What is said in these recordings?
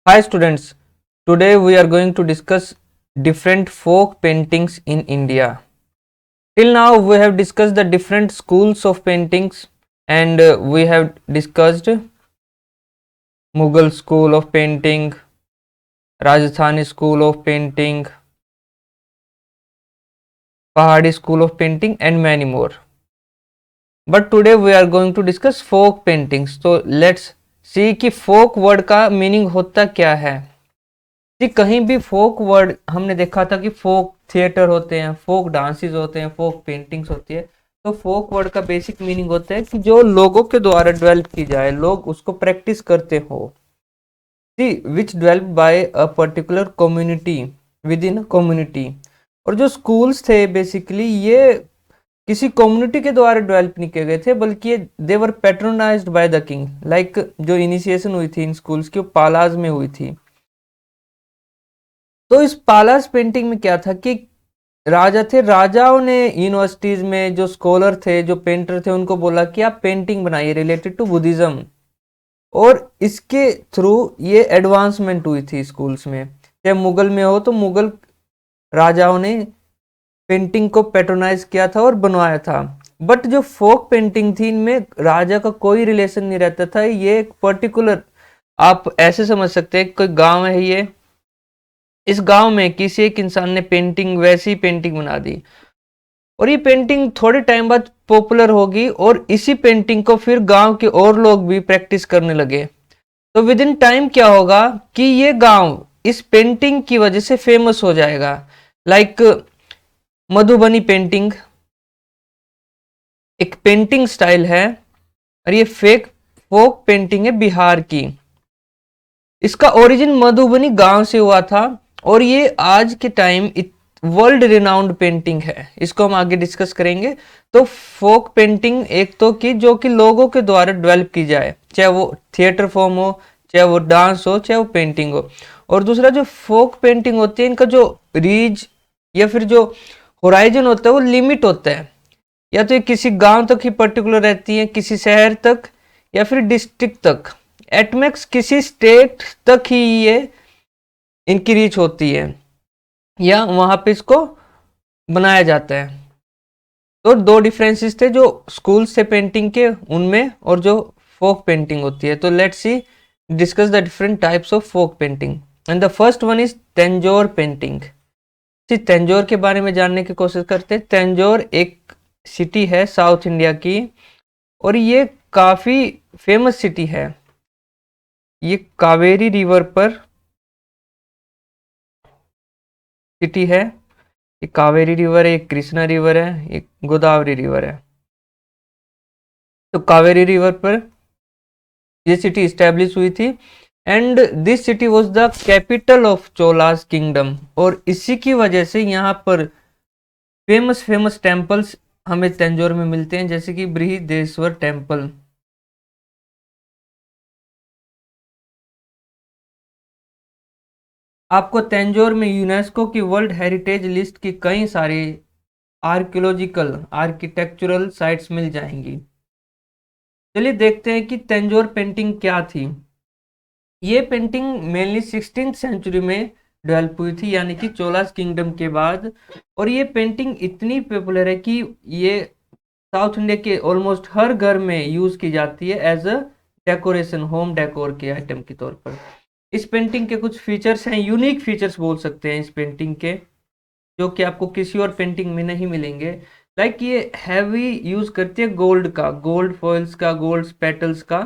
Hi students, today we are going to discuss different folk paintings in India. Till now we have discussed the different schools of paintings and we have discussed Mughal school of painting, Rajasthani school of painting, Pahadi school of painting and many more. But today we are going to discuss folk paintings. So let's see कि folk word का meaning होता क्या है। जी कहीं भी फोक word हमने देखा था कि फोक थिएटर होते हैं, फोक डांसेस होते हैं, फोक पेंटिंग्स होती है। तो फोक वर्ड का बेसिक मीनिंग होता है कि जो लोगों के द्वारा डेवलप की जाए, लोग उसको प्रैक्टिस करते हो, see which develop by a particular community within community. और जो स्कूल्स थे बेसिकली ये किसी कम्युनिटी के द्वारा डेवलप नहीं किए गए थे, बल्कि ये दे वर patronised by the king. Like जो इनिशिएशन हुई थी इन स्कूल्स की वो पालाज में हुई थी। तो इस पालास पेंटिंग में क्या था कि राजा थे, राजाओं ने यूनिवर्सिटीज में जो स्कॉलर थे, जो पेंटर थे, उनको बोला कि आप पेंटिंग बनाइए रिलेटेड टू बुद्धिज्म। और इसके थ्रू ये एडवांसमेंट हुई थी स्कूल्स में। चाहे मुगल में हो तो मुगल राजाओं ने पेंटिंग को पेट्रोनाइज किया था और बनवाया था। बट जो फोक पेंटिंग थी इनमें राजा का कोई रिलेशन नहीं रहता था। ये एक पर्टिकुलर, आप ऐसे समझ सकते हैं कोई गांव है, ये इस गांव में किसी एक इंसान ने पेंटिंग, वैसी पेंटिंग बना दी और ये पेंटिंग थोड़े टाइम बाद पॉपुलर होगी और इसी पेंटिंग को फिर गांव के और लोग भी प्रैक्टिस करने लगे। तो विद इन टाइम क्या होगा कि ये गांव इस पेंटिंग की वजह से फेमस हो जाएगा। लाइक मधुबनी पेंटिंग एक पेंटिंग स्टाइल है और ये फेक फोक पेंटिंग है बिहार की। इसका ओरिजिन मधुबनी गांव से हुआ था और ये आज के टाइम वर्ल्ड रिनाउंड पेंटिंग है। इसको हम आगे डिस्कस करेंगे। तो फोक पेंटिंग एक तो कि जो कि लोगों के द्वारा डेवलप की जाए, चाहे वो थिएटर फॉर्म हो, चाहे वो डांस हो, चाहे वो पेंटिंग हो। और दूसरा जो फोक पेंटिंग होती है, इनका जो रीज या फिर जो होराइजन होता है वो लिमिट होता है। या तो ये किसी गांव तक ही पर्टिकुलर रहती है, किसी शहर तक, या फिर डिस्ट्रिक्ट तक, एटमैक्स किसी स्टेट तक ही ये इनकी रीच होती है या वहां पे इसको बनाया जाता है। तो दो डिफरेंसेस थे जो स्कूल से पेंटिंग के उनमें और जो फोक पेंटिंग होती है। तो let's see discuss the different types of folk painting and the first one is Tanjore painting. Tanjore के बारे में जानने की कोशिश करते हैं। तंजौर एक सिटी है साउथ इंडिया की और ये काफी फेमस सिटी है। ये कावेरी रिवर पर सिटी है। एक कावेरी रिवर है, एक कृष्णा रिवर है, एक गोदावरी रिवर है। तो कावेरी रिवर पर ये सिटी स्टैब्लिश हुई थी and this city was the capital of Cholas kingdom. और इसी की वजह से यहाँ पर फेमस फेमस टेम्पल्स हमें तंजौर में मिलते हैं, जैसे कि बृहदेश्वर टेम्पल। आपको तंजौर में यूनेस्को की वर्ल्ड हेरिटेज लिस्ट की कई सारी आर्कियोलॉजिकल, आर्किटेक्चरल साइट्स मिल जाएंगी। चलिए देखते हैं कि तंजौर पेंटिंग क्या थी। ये पेंटिंग मेनली 16th सेंचुरी में डेवलप हुई थी, यानी कि चोलास किंगडम के बाद। और ये पेंटिंग इतनी पॉपुलर है कि ये साउथ इंडिया के ऑलमोस्ट हर घर में यूज की जाती है as a decoration, home decor के आइटम के तौर पर। इस पेंटिंग के कुछ फीचर्स हैं, यूनिक फीचर्स बोल सकते हैं इस पेंटिंग के, जो कि आपको किसी और पेंटिंग में नहीं मिलेंगे। लाइक ये हैवी यूज करती है गोल्ड का, गोल्ड फॉइल्स का, गोल्ड पेटल्स का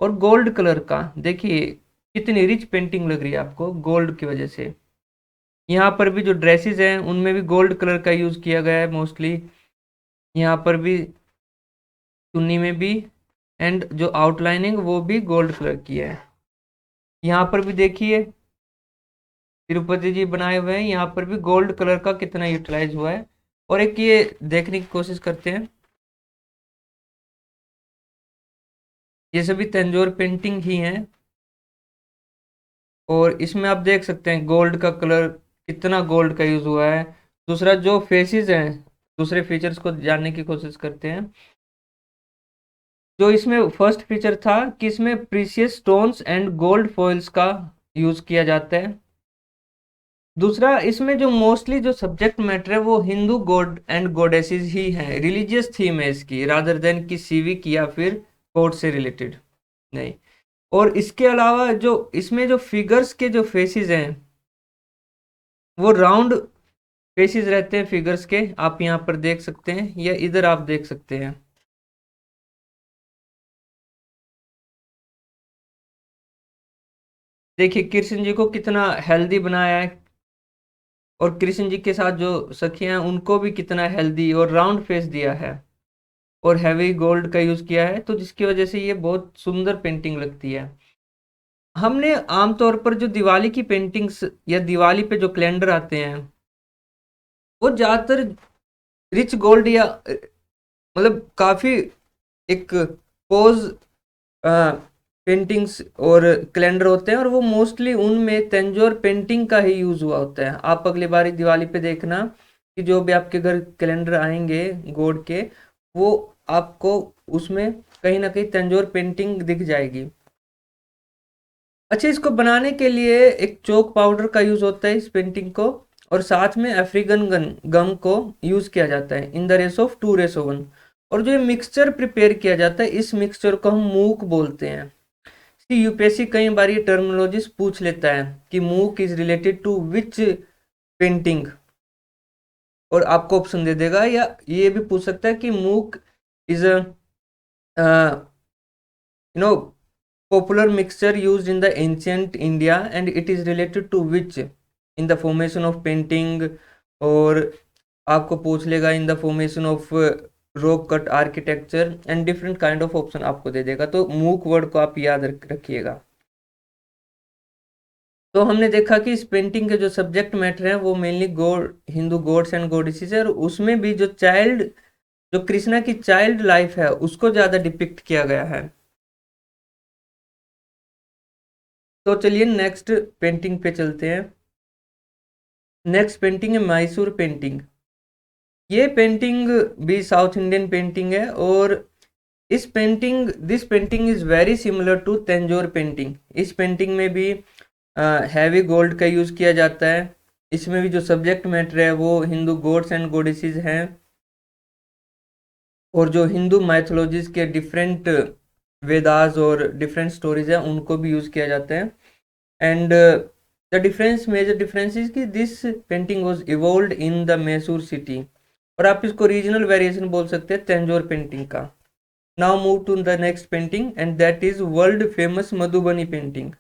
और गोल्ड कलर का। देखिए कितनी रिच पेंटिंग लग रही है आपको गोल्ड की वजह से। यहाँ पर भी जो ड्रेसेस हैं उनमें भी गोल्ड कलर का यूज किया गया है मोस्टली। यहाँ पर भी चुन्नी में भी, एंड जो आउटलाइनिंग वो भी गोल्ड कलर की है। यहाँ पर भी देखिए तिरुपति जी बनाए हुए हैं, यहाँ पर भी गोल्ड कलर का कितना यूटिलाइज हुआ है। और एक ये देखने की कोशिश करते हैं, ये सभी तंजौर पेंटिंग ही हैं और इसमें आप देख सकते हैं गोल्ड का कलर, कितना गोल्ड का यूज हुआ है। दूसरा जो फेसेस हैं, दूसरे फीचर्स को जानने की कोशिश करते हैं। जो इसमें फर्स्ट फीचर था कि इसमें precious stones and gold foils का यूज किया जाता है। दूसरा, इसमें जो मोस्टली जो सब्जेक्ट मैटर है वो हिंदू गॉड एंड गॉडेसेस ही हैं, रिलीजियस थीम है इसकी, रादर देन कि सिविक या फिर कोर्ट से रिलेटेड नहीं। और इसके अलावा जो इसमें जो फिगर्स के जो फेसेस हैं वो राउंड फेसेस रहते हैं फिगर्स के, आप यहाँ पर देख सकते हैं या इधर आप देख सकते हैं। देखिए कृष्ण जी को कितना हेल्दी बनाया है, और कृष्ण जी के साथ जो सखियां हैं उनको भी कितना हेल्दी और राउंड फेस दिया है, और हैवी गोल्ड का यूज किया है, तो जिसकी वजह से ये बहुत सुंदर पेंटिंग लगती है। हमने आमतौर पर जो दिवाली की पेंटिंग्स या दिवाली पे जो कैलेंडर आते हैं वो ज्यादातर रिच गोल्ड या मतलब काफी एक पोज पेंटिंग्स और कैलेंडर होते हैं, और वो मोस्टली उनमें तंजौर पेंटिंग का ही यूज हुआ होता है। आप अगली बारी दिवाली पे देखना कि जो भी आपके घर कैलेंडर आएंगे गोल्ड के, वो आपको उसमें कहीं ना कहीं तंजौर पेंटिंग दिख जाएगी। अच्छा, इसको बनाने के लिए एक चौक पाउडर का यूज होता है इस पेंटिंग को, और साथ में अफ्रीकन गम को यूज किया जाता है इन द रेस ऑफ 2:1। और जो ये मिक्सचर प्रिपेयर किया जाता है इस मिक्सचर को हम मूक बोलते हैं। यूपीएससी कई बार ये टर्मिनोलॉजीज पूछ लेता है कि मूक is related to which painting, और आपको ऑप्शन दे देगा, या ये भी पूछ सकता है कि मूक is you know popular mixture used in the ancient India and it is related to which in the formation of painting, और आपको पूछ लेगा in the formation of rock cut architecture and different kind of option आपको दे देगा, तो मूक word को आप याद रखिएगा। तो हमने देखा कि इस पेंटिंग के जो सब्जेक्ट मैटर हैं वो mainly God, Hindu gods and goddesses है, और उसमें भी जो चाइल्ड, जो कृष्णा की चाइल्ड लाइफ है उसको ज्यादा डिपिक्ट किया गया है। तो चलिए नेक्स्ट पेंटिंग पे चलते हैं। नेक्स्ट पेंटिंग है मैसूर पेंटिंग। ये पेंटिंग भी साउथ इंडियन पेंटिंग है, और this painting is very similar to Tanjore painting. इस पेंटिंग में भी हैवी गोल्ड का यूज किया जाता है। इसमें भी जो सब्जेक्ट मैटर है वो हिंदू गॉड्स एंड गॉडेसेस हैं, और जो हिंदू माइथोलॉजीज के डिफरेंट वेदास और डिफरेंट स्टोरीज हैं उनको भी यूज किया जाता है। And the difference, major difference is कि this painting was evolved in the Mysore city, और आप इसको रीजनल वेरिएशन बोल सकते हैं तंजौर पेंटिंग का। Now move to the next painting and that is world famous Madhubani painting.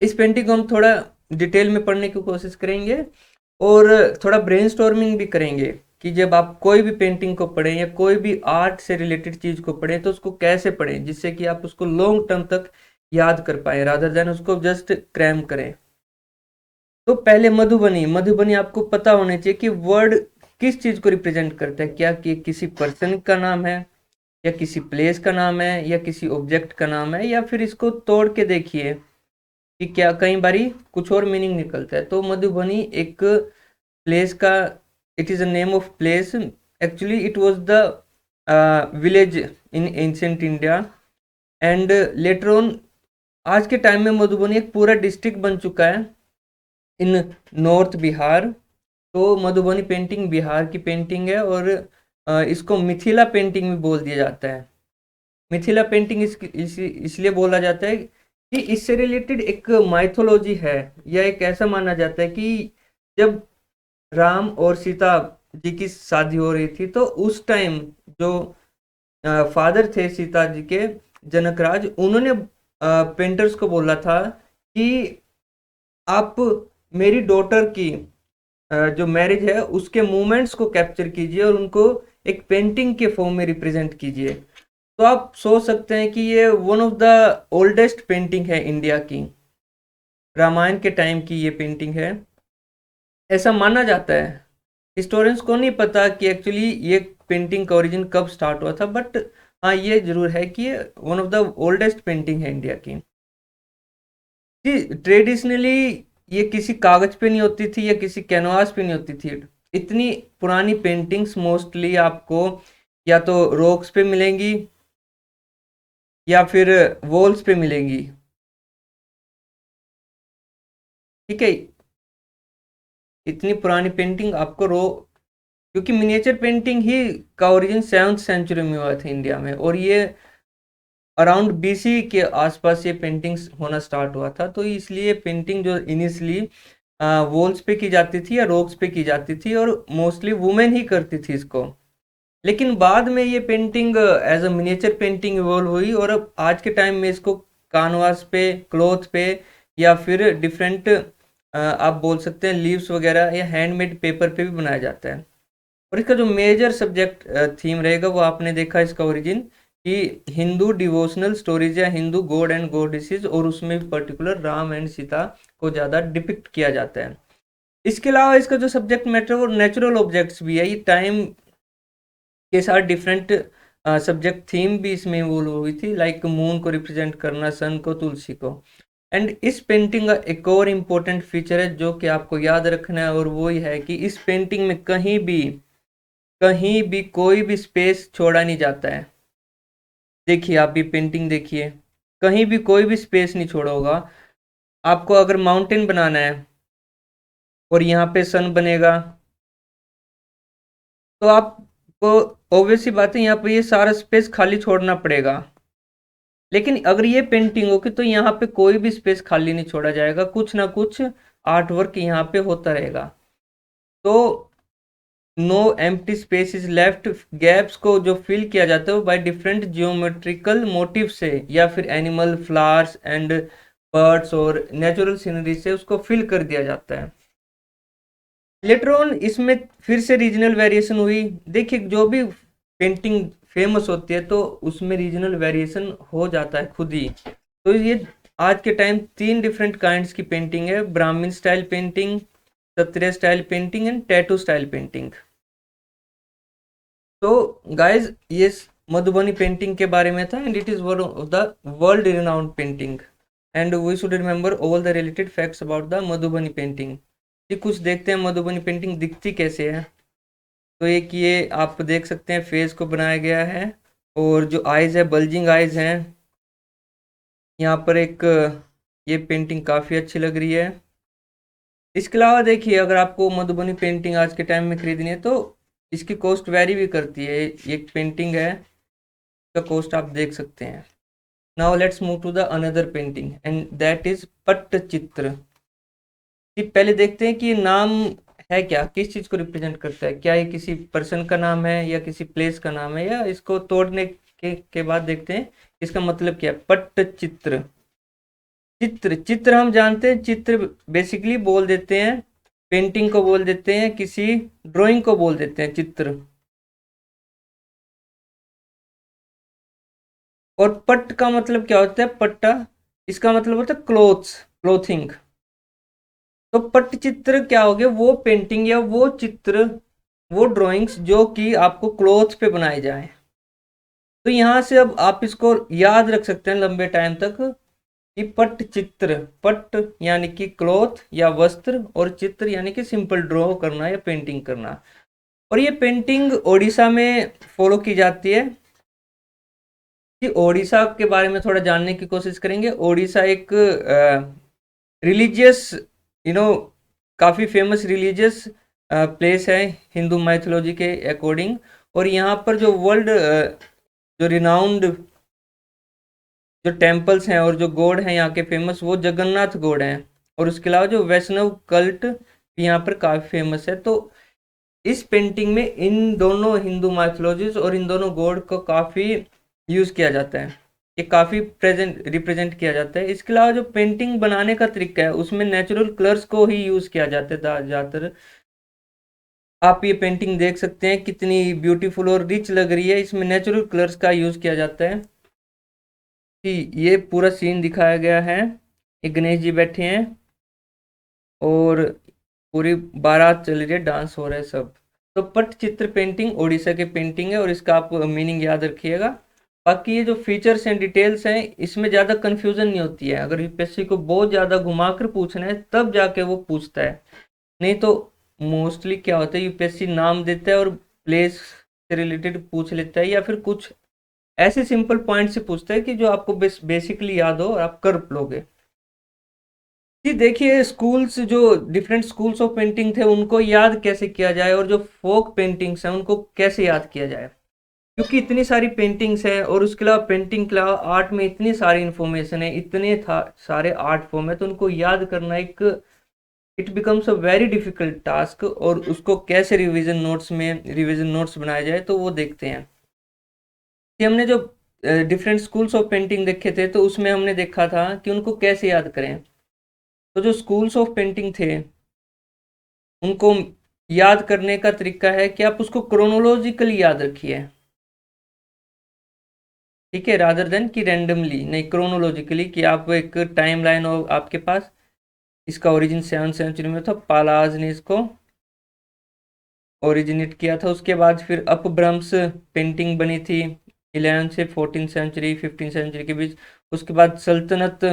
इस पेंटिंग को हम थोड़ा डिटेल में पढ़ने की कोशिश करेंगे, और थोड़ा ब्रेनस्टॉर्मिंग भी करेंगे कि जब आप कोई भी पेंटिंग को पढ़ें या कोई भी आर्ट से रिलेटेड चीज को पढ़ें तो उसको कैसे पढ़ें जिससे कि आप उसको लॉन्ग टर्म तक याद कर पाए, रादर देन उसको जस्ट क्रैम करें। तो पहले मधुबनी, मधुबनी आपको पता होना चाहिए कि वर्ड किस चीज को रिप्रेजेंट करता है, क्या कि किसी पर्सन का नाम है, या किसी प्लेस का नाम है, या किसी ऑब्जेक्ट का नाम है, या फिर इसको तोड़ के देखिए कि क्या कई बारी कुछ और मीनिंग निकलता है। तो मधुबनी एक प्लेस का, it is a name of place, actually it was the village in ancient India, and later on आज के टाइम में मधुबनी एक पूरा डिस्ट्रिक्ट बन चुका है इन नॉर्थ बिहार। तो मधुबनी पेंटिंग बिहार की पेंटिंग है, और इसको मिथिला पेंटिंग भी बोल दिया जाता है। मिथिला पेंटिंग इसलिए बोला जाता है कि इससे रिलेटेड एक माइथोलॉजी है, या एक ऐसा माना जाता है कि जब राम और सीता जी की शादी हो रही थी तो उस टाइम जो फादर थे सीता जी के, जनकराज, उन्होंने पेंटर्स को बोला था कि आप मेरी डॉटर की जो मैरिज है उसके मोमेंट्स को कैप्चर कीजिए और उनको एक पेंटिंग के फॉर्म में रिप्रेजेंट कीजिए। तो आप सोच सकते हैं कि ये one of the oldest painting है इंडिया की, रामायण के टाइम की ये पेंटिंग है, ऐसा माना जाता है। हिस्टोरियंस को नहीं पता कि एक्चुअली ये पेंटिंग का ओरिजिन कब स्टार्ट हुआ था, बट हाँ ये जरूर है कि ये one of the oldest painting है इंडिया की। जी, ट्रेडिशनली ये किसी कागज पे नहीं होती थी या किसी कैनवास पे नहीं होती थी। इतनी पुरानी पेंटिंग्स मोस्टली आपको या तो रॉक्स पे मिलेंगी या फिर वॉल्स पे मिलेंगी। ठीक है, इतनी पुरानी पेंटिंग आपको क्योंकि मिनिएचर पेंटिंग ही का ओरिजिन 7th सेंचुरी में हुआ था इंडिया में, और ये अराउंड बीसी के आसपास ये पेंटिंग्स होना स्टार्ट हुआ था। तो इसलिए पेंटिंग जो इनिशियली वॉल्स पे की जाती थी या रॉक्स पे की जाती थी, और मोस्टली वुमेन ही करती थी इसको। लेकिन बाद में ये painting as a miniature painting evolve हुई, और अब आज के टाइम में इसको कानवास पे, क्लॉथ पे, या फिर डिफरेंट आप बोल सकते हैं लीव्स वगैरह या हैंडमेड पेपर पे भी बनाया जाता है। और इसका जो मेजर सब्जेक्ट थीम रहेगा वो आपने देखा इसका ओरिजिन कि हिंदू डिवोशनल स्टोरीज या हिंदू गॉड एंड गॉडेसेस, और उसमें भी पर्टिकुलर राम एंड सीता को ज़्यादा डिपिक्ट किया जाता है। इसके अलावा इसका जो सब्जेक्ट मैटर वो नेचुरल ऑब्जेक्ट्स भी है। ये टाइम के साथ डिफरेंट सब्जेक्ट थीम भी इसमें इवॉल्व हुई थी, लाइक मून को रिप्रेजेंट करना, सन को, तुलसी को। एंड इस पेंटिंग का एक और इम्पोर्टेंट फीचर है जो कि आपको याद रखना है, और वो ही है कि इस पेंटिंग में कहीं भी कोई भी स्पेस छोड़ा नहीं जाता है। देखिए, आप भी पेंटिंग देखिए, कहीं भी कोई भी स्पेस नहीं छोड़ा होगा। आपको अगर माउंटेन बनाना है और यहाँ पे सन बनेगा, तो आपको ऑब्वियस सी बात है यहाँ पे ये सारा स्पेस खाली छोड़ना पड़ेगा। लेकिन अगर ये पेंटिंग होगी तो यहाँ पे कोई भी स्पेस खाली नहीं छोड़ा जाएगा, कुछ ना कुछ आर्ट वर्क यहाँ पे होता रहेगा। तो no empty space is left, gaps को जो फिल किया जाता है वो बाय डिफरेंट जियोमेट्रिकल मोटिव से, या फिर एनिमल, फ्लावर्स एंड बर्ड्स और नेचुरल सीनरी से उसको फिल कर दिया जाता है। लेटर ऑन इसमें फिर से रीजनल वेरिएशन हुई। देखिए, जो भी पेंटिंग फेमस होती है तो उसमें रीजनल वेरिएशन हो जाता है खुद ही। तो ये आज के टाइम 3 डिफरेंट काइंड्स की पेंटिंग है: Brahmin style painting, Kshatriya style painting and tattoo style painting. तो गाइज, ये मधुबनी पेंटिंग के बारे में था, and it is one of the world renowned painting, and we should remember all the related facts about the Madhubani painting. ये कुछ देखते हैं मधुबनी पेंटिंग दिखती कैसे है। तो एक ये आप देख सकते हैं फेस को बनाया गया है, और जो आइज है, बल्जिंग आइज हैं यहाँ पर। एक ये पेंटिंग काफ़ी अच्छी लग रही है। इसके अलावा देखिए, अगर आपको मधुबनी पेंटिंग आज के टाइम में खरीदनी है तो इसकी कॉस्ट वेरी भी करती है। ये एक पेंटिंग है, इसका कॉस्ट आप देख सकते हैं। Now let's move to the another painting, and that is Pattachitra. कि पहले देखते हैं कि ये नाम है क्या, किस चीज को रिप्रेजेंट करता है। क्या ये किसी पर्सन का नाम है, या किसी प्लेस का नाम है, या इसको तोड़ने के बाद देखते हैं इसका मतलब क्या है। पट्टचित्र, चित्र हम जानते हैं, चित्र बेसिकली बोल देते हैं पेंटिंग को, बोल देते हैं किसी ड्राइंग को, बोल देते हैं चित्र। और पट्ट का मतलब क्या होता है, पट्टा, इसका मतलब होता है क्लोथ्स, क्लोथिंग। तो पट्टचित्र क्या हो गया, वो पेंटिंग या वो चित्र, वो ड्राइंग्स जो कि आपको क्लोथ पे बनाए जाए। तो यहाँ से अब आप इसको याद रख सकते हैं लंबे टाइम तक कि पट्टचित्र, पट्ट यानी कि क्लोथ या वस्त्र, और चित्र यानी कि सिंपल ड्रॉ करना या पेंटिंग करना। और ये पेंटिंग ओडिशा में फॉलो की जाती है। कि ओडिशा के बारे में थोड़ा जानने की कोशिश करेंगे। ओडिशा एक रिलीजियस, यू नो, काफ़ी फेमस रिलीजियस प्लेस है हिंदू माइथोलॉजी के अकॉर्डिंग। और यहाँ पर जो वर्ल्ड जो रिनाउंड जो टेम्पल्स हैं और जो गॉड हैं यहाँ के फेमस, वो जगन्नाथ गॉड हैं। और उसके अलावा जो वैष्णव कल्ट भी यहाँ पर काफ़ी फेमस है। तो इस पेंटिंग में इन दोनों हिंदू माइथोलॉजीज और इन दोनों गॉड को काफ़ी यूज़ किया जाता है, ये काफ़ी प्रेजेंट रिप्रेजेंट किया जाता है। इसके अलावा जो पेंटिंग बनाने का तरीका है उसमें नेचुरल कलर्स को ही यूज़ किया जाता है ज़्यादातर। आप ये पेंटिंग देख सकते हैं कितनी ब्यूटीफुल और रिच लग रही है, इसमें नेचुरल कलर्स का यूज़ किया जाता है। कि ये पूरा सीन दिखाया गया है, ये गणेश जी बैठे हैं और पूरी बारात चल रही है, डांस हो रहा है सब। तो पट्टचित्र पेंटिंग उड़ीसा की पेंटिंग है, और इसका आप मीनिंग याद रखिएगा। बाकी ये जो फीचर्स हैं, डिटेल्स हैं, इसमें ज़्यादा कंफ्यूजन नहीं होती है। अगर यूपीएससी को बहुत ज़्यादा घुमा कर पूछना है तब जाके वो पूछता है, नहीं तो मोस्टली क्या होता है, यूपीएससी नाम देता है और प्लेस से रिलेटेड पूछ लेता है, या फिर कुछ ऐसे सिंपल पॉइंट से पूछता है कि जो आपको बेसिकली याद हो और आप कर लोगे। जी देखिए, स्कूल्स जो डिफरेंट स्कूल्स ऑफ पेंटिंग थे उनको याद कैसे किया जाए और जो फोक पेंटिंग्स हैं उनको कैसे याद किया जाए, क्योंकि इतनी सारी पेंटिंग्स हैं और उसके अलावा पेंटिंग के अलावा आर्ट में इतनी सारी इंफॉर्मेशन है, इतने सारे आर्ट फॉर्म है, तो उनको याद करना एक it becomes a very difficult task. और उसको कैसे रिवीजन नोट्स बनाया जाए तो वो देखते हैं कि हमने जो डिफरेंट स्कूल्स ऑफ पेंटिंग देखे थे तो उसमें हमने देखा था कि उनको कैसे याद करें। तो जो स्कूल्स ऑफ पेंटिंग थे उनको याद करने का तरीका है कि आप उसको क्रोनोलॉजिकली याद रखिए, ठीक है, रादर देन कि रैंडमली नहीं, क्रोनोलॉजिकली, कि आप एक टाइम लाइन हो आपके पास। इसका ओरिजिन 7th सेंचुरी में था, पालाज ने इसको ओरिजिनेट किया था। उसके बाद फिर अपभ्रंश पेंटिंग बनी थी 11th से 14th सेंचुरी 15th सेंचुरी के बीच। उसके बाद सल्तनत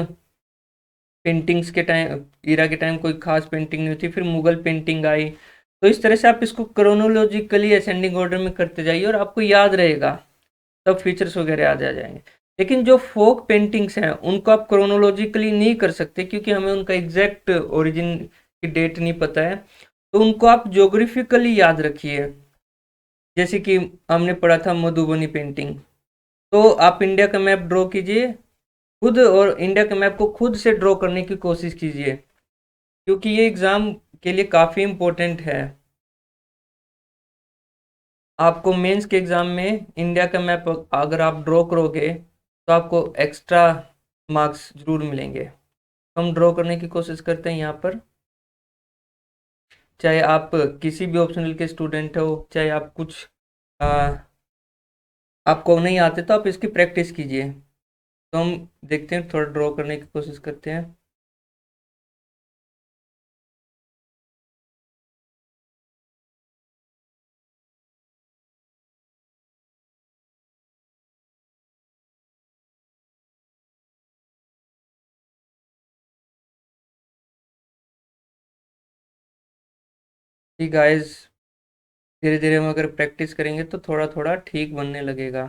पेंटिंग्स के टाइम ईरा के टाइम कोई खास पेंटिंग नहीं थी, फिर मुगल पेंटिंग आई। तो इस तरह से आप इसको क्रोनोलॉजिकली असेंडिंग ऑर्डर में करते जाइए और आपको याद रहेगा, सब फीचर्स वगैरह याद आ जाएंगे। लेकिन जो फोक पेंटिंग्स हैं उनको आप क्रोनोलॉजिकली नहीं कर सकते क्योंकि हमें उनका एग्जैक्ट ओरिजिन की डेट नहीं पता है। तो उनको आप ज्योग्राफिकली याद रखिए। जैसे कि हमने पढ़ा था मधुबनी पेंटिंग, तो आप इंडिया का मैप ड्रॉ कीजिए खुद, और इंडिया के मैप को खुद से ड्रॉ करने की कोशिश कीजिए, क्योंकि ये एग्ज़ाम के लिए काफ़ी इम्पोर्टेंट है। आपको मेंस के एग्ज़ाम में इंडिया का मैप अगर आप ड्रॉ करोगे तो आपको एक्स्ट्रा मार्क्स ज़रूर मिलेंगे। तो हम ड्रॉ करने की कोशिश करते हैं यहाँ पर, चाहे आप किसी भी ऑप्शनल के स्टूडेंट हो, चाहे आप कुछ आ, आपको नहीं आते तो आप इसकी प्रैक्टिस कीजिए। तो हम देखते हैं, थोड़ा ड्रॉ करने की कोशिश करते हैं। जी गाइस, धीरे धीरे हम अगर प्रैक्टिस करेंगे तो थोड़ा थोड़ा ठीक बनने लगेगा।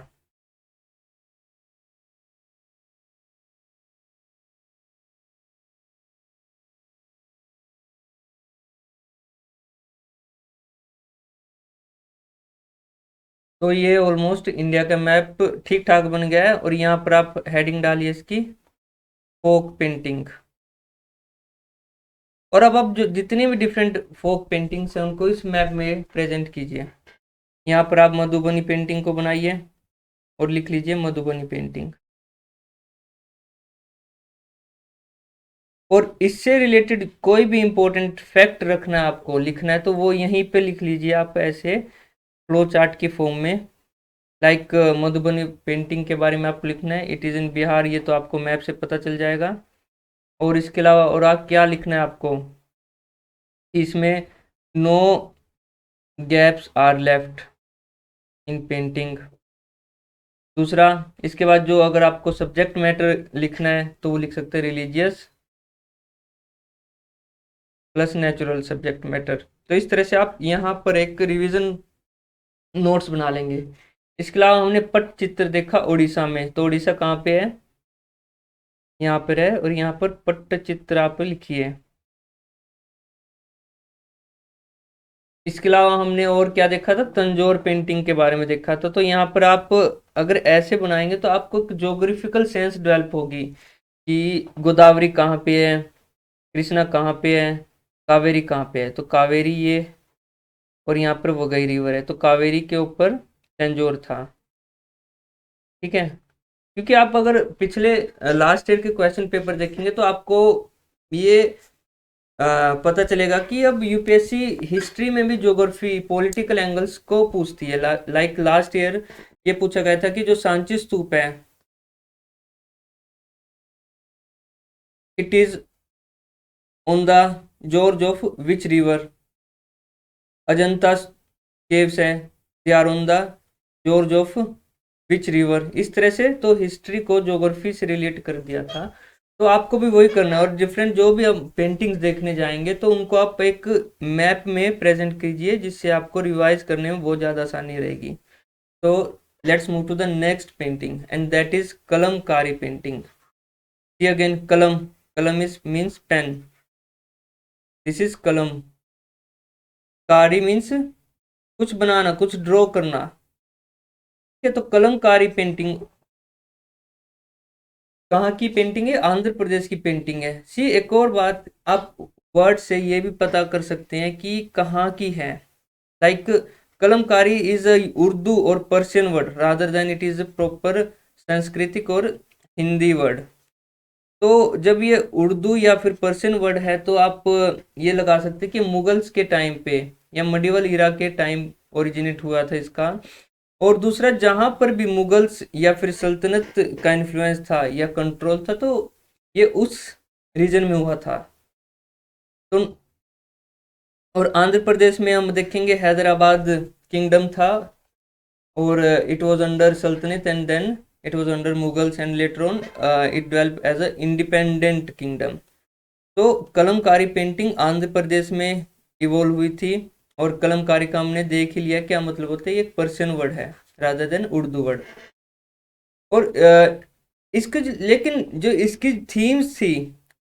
तो ये ऑलमोस्ट इंडिया का मैप ठीक ठाक बन गया है, और यहाँ पर आप हेडिंग डालिए इसकी, फोक पेंटिंग। और अब आप जो जितनी भी डिफरेंट फोक पेंटिंग्स हैं उनको इस मैप में प्रेजेंट कीजिए। यहाँ पर आप मधुबनी पेंटिंग को बनाइए और लिख लीजिए मधुबनी पेंटिंग। और इससे रिलेटेड कोई भी इंपॉर्टेंट फैक्ट रखना है आपको, लिखना है, तो वो यहीं पे लिख लीजिए आप, ऐसे फ्लो चार्ट की फॉर्म में। लाइक मधुबनी पेंटिंग के बारे में आपको लिखना है, इट इज़ इन बिहार, ये तो आपको मैप से पता चल जाएगा। और इसके अलावा और आप क्या लिखना है आपको, इसमें no gaps are left in painting. दूसरा, इसके बाद जो अगर आपको सब्जेक्ट मैटर लिखना है तो वो लिख सकते हैं religious plus natural subject matter. तो इस तरह से आप यहाँ पर एक रिवीजन नोट्स बना लेंगे। इसके अलावा हमने पट्टचित्र देखा उड़ीसा में, तो उड़ीसा कहाँ पे है, यहाँ पर है, और यहाँ पर पट्टचित्र आप लिखिए। इसके अलावा हमने और क्या देखा था, तंजौर पेंटिंग के बारे में देखा था। तो यहाँ पर आप अगर ऐसे बनाएंगे तो आपको एक जोग्राफिकल सेंस डेवलप होगी कि गोदावरी कहाँ पे है, कृष्णा कहाँ पे है, कावेरी कहाँ पे है। तो कावेरी ये, और यहाँ पर वगई रिवर है, तो कावेरी के ऊपर तंजौर था, ठीक है। क्योंकि आप अगर पिछले लास्ट ईयर के क्वेश्चन पेपर देखेंगे तो आपको ये पता चलेगा कि अब यूपीएससी हिस्ट्री में भी ज्योग्राफी पॉलिटिकल एंगल्स को पूछती है। लाइक लास्ट ईयर ये पूछा गया था कि जो सांची स्तूप है, it is on the gorge of which river. Ajanta caves है, they are on the gorge of which river. इस तरह से तो हिस्ट्री को ज्योग्राफी से रिलेट कर दिया था। तो आपको भी वही करना है, और डिफरेंट जो भी हम पेंटिंग्स देखने जाएंगे तो उनको आप एक मैप में प्रेजेंट कीजिए, जिससे आपको रिवाइज करने में बहुत ज़्यादा आसानी रहेगी। तो let's move to the next painting and that is Kalamkari painting. See again, kalam, kalam is means pen. This is Kalamkari means कुछ बनाना, कुछ ड्रॉ करना। ठीक है, तो कलमकारी पेंटिंग कहाँ की पेंटिंग है? आंध्र प्रदेश की पेंटिंग है। सी एक और बात, आप वर्ड से ये भी पता कर सकते हैं कि कहाँ की है। Like Kalamkari is a Urdu और Persian word rather than it is a proper Sanskrit और हिंदी वर्ड। तो जब ये उर्दू या फिर पर्शियन वर्ड है तो आप ये लगा सकते हैं कि मुगल्स के टाइम पे या मडिवल इरा के टाइम ओरिजिनेट हुआ था इसका। और दूसरा, जहां पर भी मुगल्स या फिर सल्तनत का इन्फ्लुएंस था या कंट्रोल था, तो ये उस रीजन में हुआ था। तो और आंध्र प्रदेश में हम देखेंगे हैदराबाद किंगडम था, और it was under sultanate and then it was under Mughals and later on it develop as a independent kingdom. तो कलमकारी पेंटिंग आंध्र प्रदेश में इवॉल्व हुई थी। और कलमकारी का हमने देख ही लिया क्या मतलब होता है, ये एक पर्शियन वर्ड है रादर देन उर्दू वर्ड। और इसके लेकिन जो इसकी थीम्स थी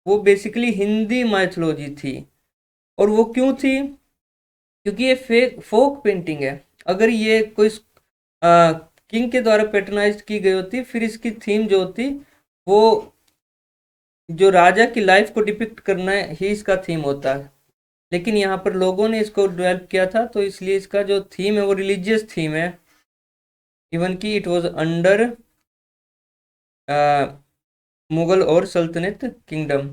वो बेसिकली हिंदी माइथोलॉजी थी। और वो क्यों थी? क्योंकि ये फेक फोक पेंटिंग है। अगर ये कोई किंग के द्वारा पैटर्नाइज की गई होती, फिर इसकी थीम जो होती वो जो राजा की लाइफ को डिपिक्ट करना ही इसका थीम होता है। लेकिन यहाँ पर लोगों ने इसको डेवलप किया था, तो इसलिए इसका जो थीम है वो रिलीजियस थीम है। इवन कि इट वाज अंडर मुगल और सल्तनत किंगडम।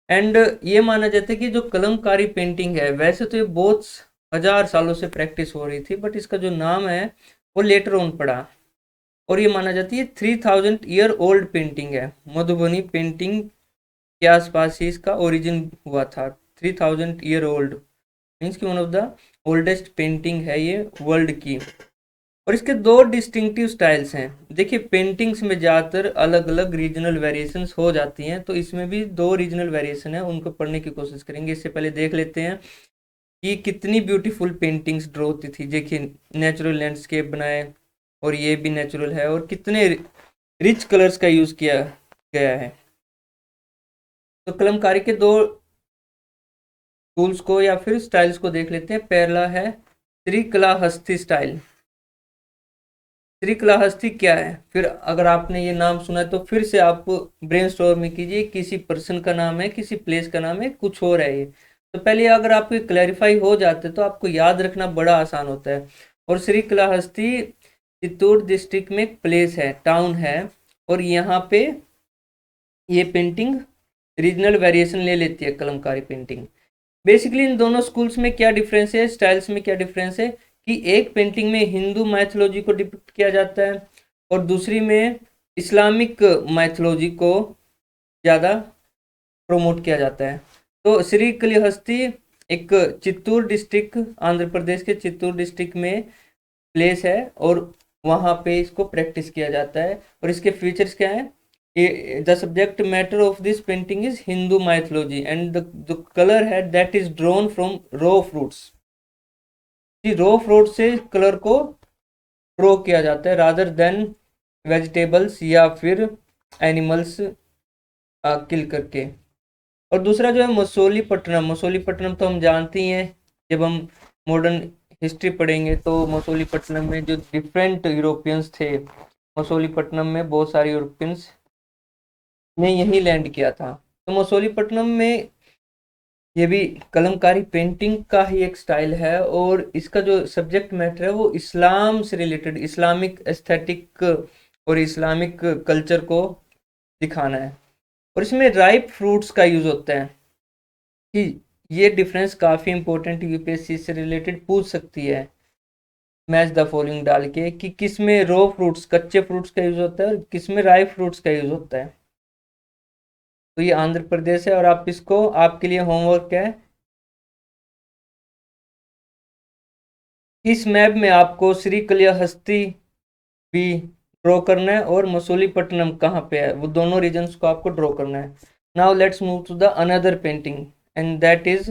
एंड ये माना जाता है कि जो कलमकारी पेंटिंग है, वैसे तो ये बहुत हजार सालों से प्रैक्टिस हो रही थी, बट इसका जो नाम है वो लेटर ऑन पड़ा। और ये माना जाती है 3000 ईयर ओल्ड पेंटिंग है। मधुबनी पेंटिंग के आसपास ही इसका ओरिजिन हुआ था। 3000 ईयर ओल्ड मीन्स की one of the oldest painting है ये वर्ल्ड की। और इसके दो डिस्टिंक्टिव स्टाइल्स हैं। देखिए, पेंटिंग्स में ज़्यादातर अलग अलग रीजनल वेरिएशंस हो जाती हैं, तो इसमें भी दो रीजनल वेरिएशन है, उनको पढ़ने की कोशिश करेंगे। इससे पहले देख लेते हैं कि कितनी ब्यूटीफुल पेंटिंग्स ड्रॉ होती थी। देखिए, नेचुरल लैंडस्केप बनाए, और ये भी नेचुरल है, और कितने रिच कलर्स का यूज़ किया गया है। तो कलमकारी के दो टूल्स को या फिर स्टाइल्स को देख लेते हैं। पहला है श्रीकलाहस्ती स्टाइल। श्रीकलाहस्ती क्या है? फिर अगर आपने ये नाम सुना है तो फिर से आप ब्रेनस्टॉर्मिंग कीजिए, किसी पर्सन का नाम है, किसी प्लेस का नाम है, कुछ और है ये। तो पहले अगर आपको क्लैरिफाई हो जाते तो आपको याद रखना बड़ा आसान होता है। और श्रीकलाहस्ती चित्तौड़ डिस्ट्रिक्ट में एक प्लेस है, टाउन है, और यहाँ पे ये पेंटिंग रीजनल वेरिएशन ले लेती है, कलमकारी पेंटिंग। बेसिकली इन दोनों स्कूल्स में क्या डिफरेंस है, स्टाइल्स में क्या डिफरेंस है, कि एक पेंटिंग में हिंदू माइथोलॉजी को डिपिक्ट किया जाता है, और दूसरी में इस्लामिक माइथोलॉजी को ज़्यादा प्रमोट किया जाता है। तो श्रीकलाहस्ती एक चित्तौड़ डिस्ट्रिक्ट, आंध्र प्रदेश के चित्तौड़ डिस्ट्रिक्ट में प्लेस है, और वहाँ पे इसको प्रैक्टिस किया जाता है। और इसके फीचर्स क्या हैं? The subject matter of this painting is Hindu mythology, and the colour है that is drawn from raw fruits. Raw fruit से कलर को ड्रॉ किया जाता है रादर देन वेजिटेबल्स या फिर एनिमल्स किल करके। और दूसरा जो है मसूलीपट्टनम। मसूलीपट्टनम तो हम जानते ही हैं, जब हम मॉडर्न हिस्ट्री पढ़ेंगे तो मसूलीपट्टनम में जो डिफरेंट यूरोपियंस थे, मसूलीपट्टनम में बहुत सारे यूरोपियंस ने यहीं लैंड किया था। तो मसूलीपट्टनम में ये भी कलमकारी पेंटिंग का ही एक स्टाइल है, और इसका जो सब्जेक्ट मैटर है वो इस्लाम से रिलेटेड, इस्लामिक एस्थेटिक और इस्लामिक कल्चर को दिखाना है। और इसमें राइप फ्रूट्स का यूज होता है, कि ये डिफरेंस काफ़ी इंपॉर्टेंट यूपीएससी से रिलेटेड पूछ सकती है, मैच द फॉलोइंग डाल के, कि किस में रो फ्रूट्स, कच्चे फ्रूट्स का यूज होता है, और किस में राइप फ्रूट्स का यूज होता है। तो ये आंध्र प्रदेश है, और आप इसको, आपके लिए होमवर्क क्या है, इस मैप में आपको श्रीकलाहस्ती भी ड्रॉ करना है, और मसूलीपट्टनम कहाँ पे है, वो दोनों रीजन्स को आपको ड्रॉ करना है। Now let's move to the another painting, and that is